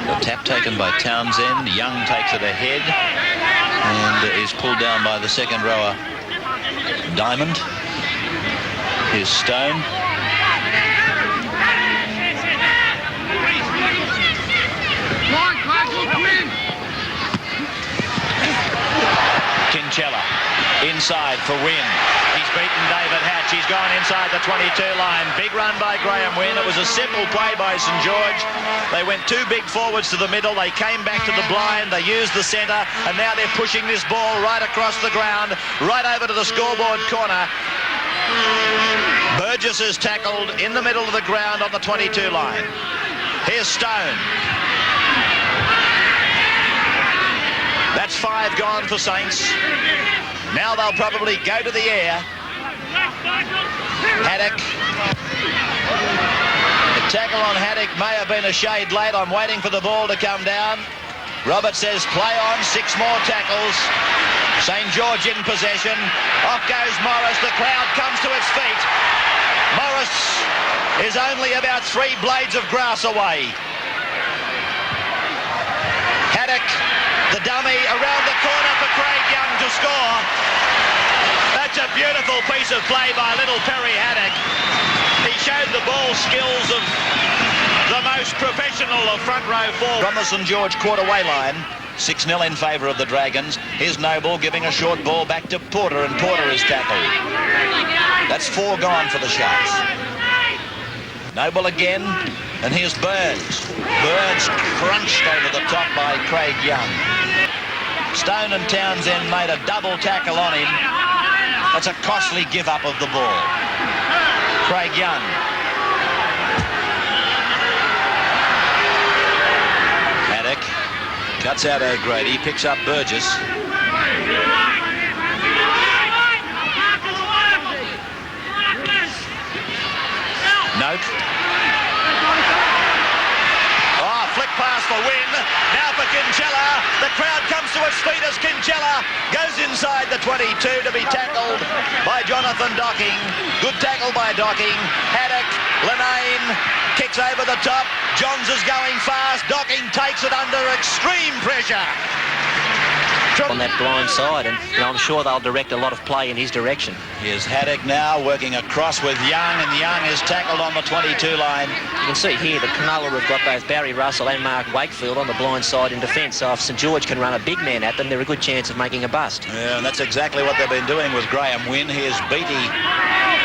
The tap taken by Townsend. Young takes it ahead and is pulled down by the second rower, Diamond. Here's Stone. Kinsella inside for Wynn. He's beaten David Hatch. He's gone inside the 22 line. Big run by Graham Wynn. It was a simple play by St George. They went two big forwards to the middle. They came back to the blind. They used the centre, and now they're pushing this ball right across the ground, right over to the scoreboard corner. Burgess is tackled in the middle of the ground on the 22 line. Here's Stone. That's 5 gone for Saints. Now they'll probably go to the air. Haddock. The tackle on Haddock may have been a shade late. I'm waiting for the ball to come down. Robert says play on, 6 more tackles. St George in possession. Off goes Morris. The crowd comes to its feet. Morris is only about 3 blades of grass away. Haddock, the dummy, around the corner for Craig Young to score. That's a beautiful piece of play by little Perry Haddock. He showed the ball skills of the most professional of front row forward. From the St George quarter-way line, 6-0 in favour of the Dragons. Here's Noble giving a short ball back to Porter, and Porter is tackled. That's 4 gone for the Sharks. Noble again, and here's Burns. Burns crunched over the top by Craig Young. Stone and Townsend made a double tackle on him. That's a costly give up of the ball. Craig Young. Haddock cuts out O'Grady, picks up Burgess. Note. Oh, flick pass for Wynn. Now for Kinsella. The crowd comes to its feet as Kinsella goes inside the 22 to be tackled by Jonathan Docking. Good tackle by Docking. Haddock, Linane kicks over the top. Johns is going fast. Docking takes it under extreme pressure. On that blind side, and I'm sure they'll direct a lot of play in his direction. Here's Haddock now working across with Young, and Young is tackled on the 22 line. You can see here that Cronulla have got both Barry Russell and Mark Wakefield on the blind side in defence, so if St George can run a big man at them, they're a good chance of making a bust. Yeah, and that's exactly what they've been doing with Graham Wynn. Here's Beattie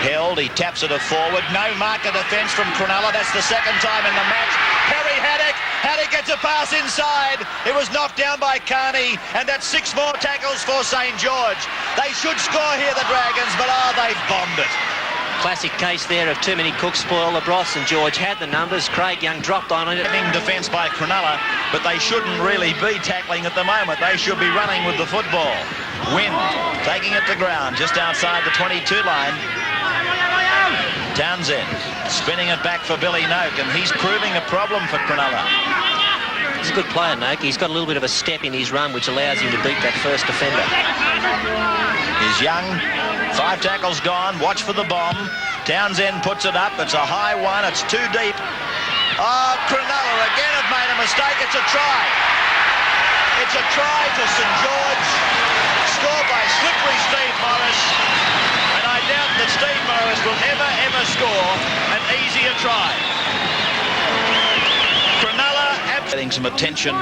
held, he taps it forward. No marker defence from Cronulla. That's the second time in the match. Perry Haddock. Haddock gets a pass inside. It was knocked down by Carney, and that's 6 more tackles for St George. They should score here, the Dragons, but they've bombed it. Classic case there of too many cooks spoil the broth. St George had the numbers. Craig Young dropped on it. Having defence by Cronulla, but they shouldn't really be tackling at the moment. They should be running with the football. Wynn taking it to ground just outside the 22 line. Townsend spinning it back for Billy Noak, and he's proving a problem for Cronulla. He's a good player, Noak. He's got a little bit of a step in his run, which allows him to beat that first defender. Here's Young. 5 tackles gone. Watch for the bomb. Townsend puts it up. It's a high one. It's too deep. Oh, Cronulla again have made a mistake. It's a try. It's a try to St George. Scored by slippery Steve Morris. And I doubt that Steve Morris will ever score an easier try. Cronulla getting some attention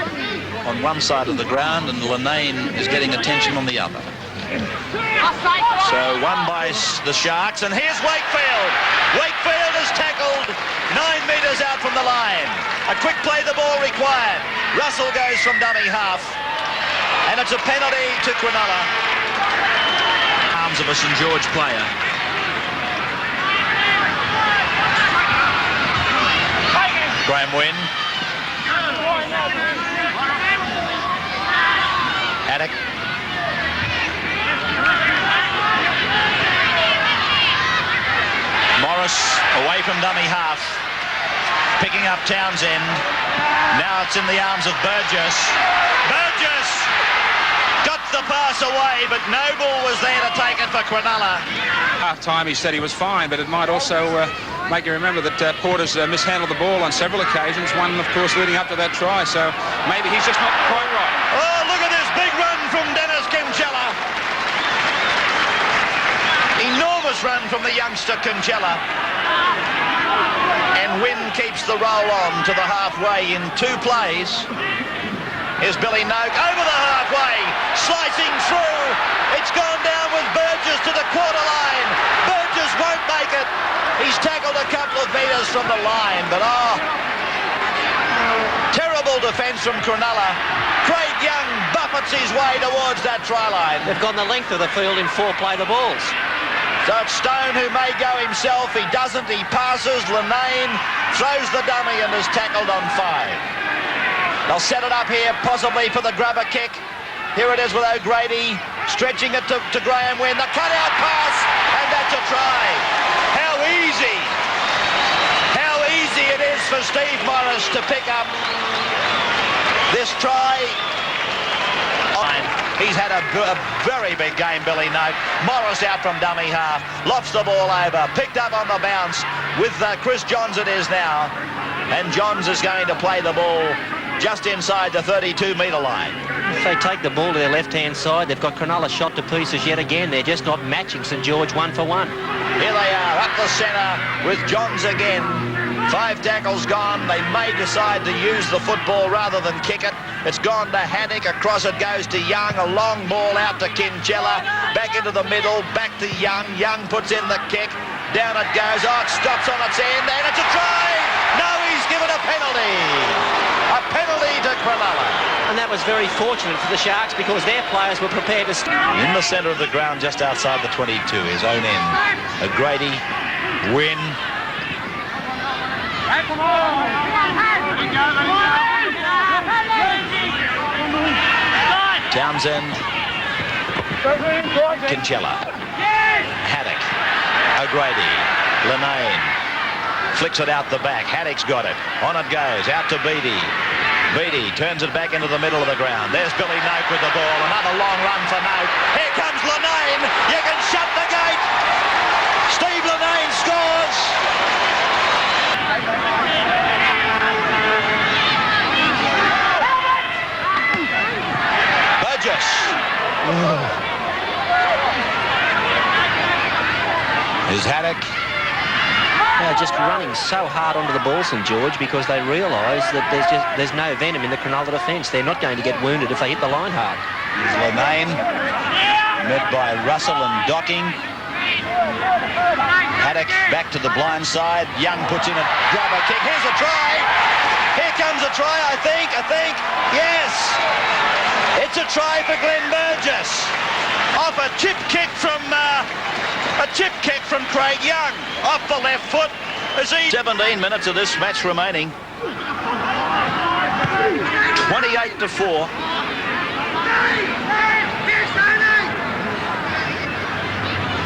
on one side of the ground, and Linane is getting attention on the other. So won by the Sharks, and here's Wakefield. Wakefield is tackled 9 metres out from the line. A quick play the ball required. Russell goes from dummy half, and it's a penalty to Cronulla. Arms of a St George player. Graham Wynn. Haddock. Morris away from dummy half, picking up Townsend. Now it's in the arms of Burgess. Burgess got knocked the pass away, but Noble was there to take it for Cronulla. Half-time he said he was fine, but it might also make you remember that Porter's mishandled the ball on several occasions, one, of course, leading up to that try, so maybe he's just not quite right. Oh, look at this big run from Dennis Kimchella. Enormous run from the youngster Kimchella. And Wynn keeps the roll on to the halfway in 2 plays. Here's Billy Noak over the halfway, slicing through. It's gone down with Burgess to the quarter line. Burgess won't make it. He's tackled a couple of metres from the line, but terrible defence from Cronulla. Craig Young buffets his way towards that try line. They've gone the length of the field in 4 play the balls. So it's Stone who may go himself. He doesn't. He passes. Linane throws the dummy and is tackled on 5. They'll set it up here, possibly for the grubber kick. Here it is with O'Grady, stretching it to Graham Wynn. The cut-out pass, and that's a try. How easy it is for Steve Morris to pick up this try. He's had a very big game, Billy Noak. Morris out from dummy half, lofts the ball over, picked up on the bounce with Chris Johns it is now. And Johns is going to play the ball just inside the 32-metre line. If they take the ball to their left-hand side, they've got Cronulla shot to pieces yet again. They're just not matching St George 1 for 1. Here they are, up the centre with Johns again. 5 tackles gone. They may decide to use the football rather than kick it. It's gone to Haddock. Across it goes to Young. A long ball out to Kimchella. Back into the middle. Back to Young. Young puts in the kick. Down it goes. Oh, it stops on its end. And it's a try. No, he's given a penalty. A penalty to Cronulla. And that was very fortunate for the Sharks because their players were prepared to... In the centre of the ground, just outside the 22, his own end. O'Grady, Wynn. Townsend. Kimchella. Haddock. O'Grady. Linane. Flicks it out the back. Haddock's got it. On it goes. Out to Beattie. Beattie turns it back into the middle of the ground. There's Billy Noak with the ball. Another long run for Noak. Here comes Linane. You can shut the gate. Steve Linane scores. Burgess. Here's Haddock. They're just running so hard onto the ball, St George, because they realise that there's no venom in the Cronulla defence. They're not going to get wounded if they hit the line hard. Here's Linane, met by Russell and Docking. Haddock back to the blind side. Young puts in a grubber kick. Here's a try. Here comes a try, I think. Yes. It's a try for Glenn Burgess. Off a chip kick from Craig Young. Off the left foot. 17 minutes of this match remaining. 28-4.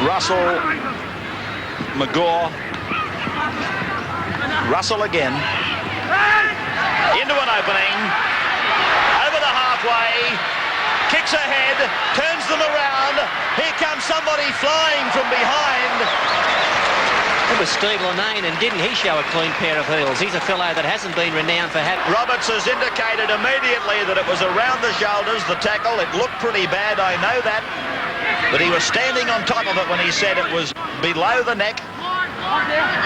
Russell, McGaw. Russell again. Into an opening. Over the halfway. Kicks ahead. Turns them around. Here comes somebody flying from behind. It was Steve Linane, and didn't he show a clean pair of heels? He's a fellow that hasn't been renowned for having... Roberts has indicated immediately that it was around the shoulders, the tackle. It looked pretty bad, I know that. But he was standing on top of it when he said it was below the neck.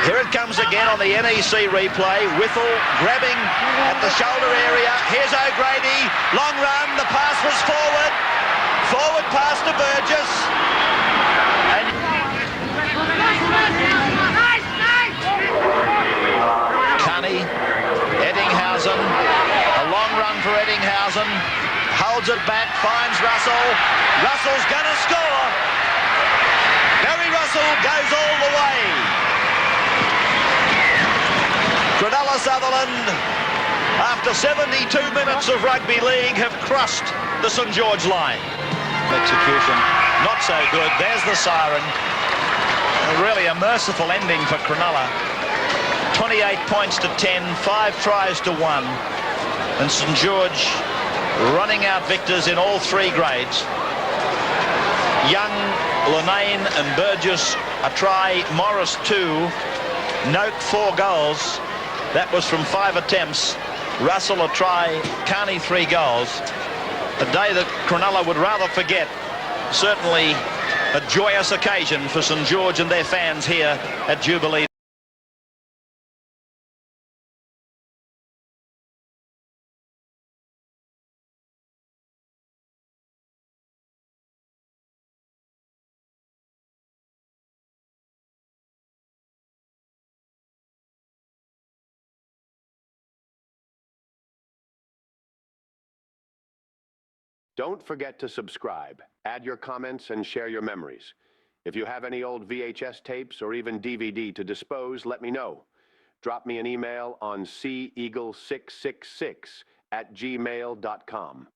Here it comes again on the NEC replay. Whittle grabbing at the shoulder area. Here's O'Grady. Long run. The pass was forward. Forward pass to Burgess. And Cunny. Eddinghausen. A long run for Eddinghausen. Holds it back. Finds Russell. Russell's going to score. Barry Russell goes all the way. Cronulla Sutherland, after 72 minutes of rugby league, have crossed the St George line. Execution, not so good. There's the siren. Really a merciful ending for Cronulla. 28 points to 10, 5 tries to 1. And St George running out victors in all 3 grades. Young, Linane and Burgess a try. Morris 2. Noak 4 goals. That was from 5 attempts. Russell a try. Carney 3 goals. A day that Cronulla would rather forget. Certainly a joyous occasion for St George and their fans here at Jubilee. Don't forget to subscribe, add your comments, and share your memories. If you have any old VHS tapes or even DVD to dispose, let me know. Drop me an email on ceagle666@gmail.com.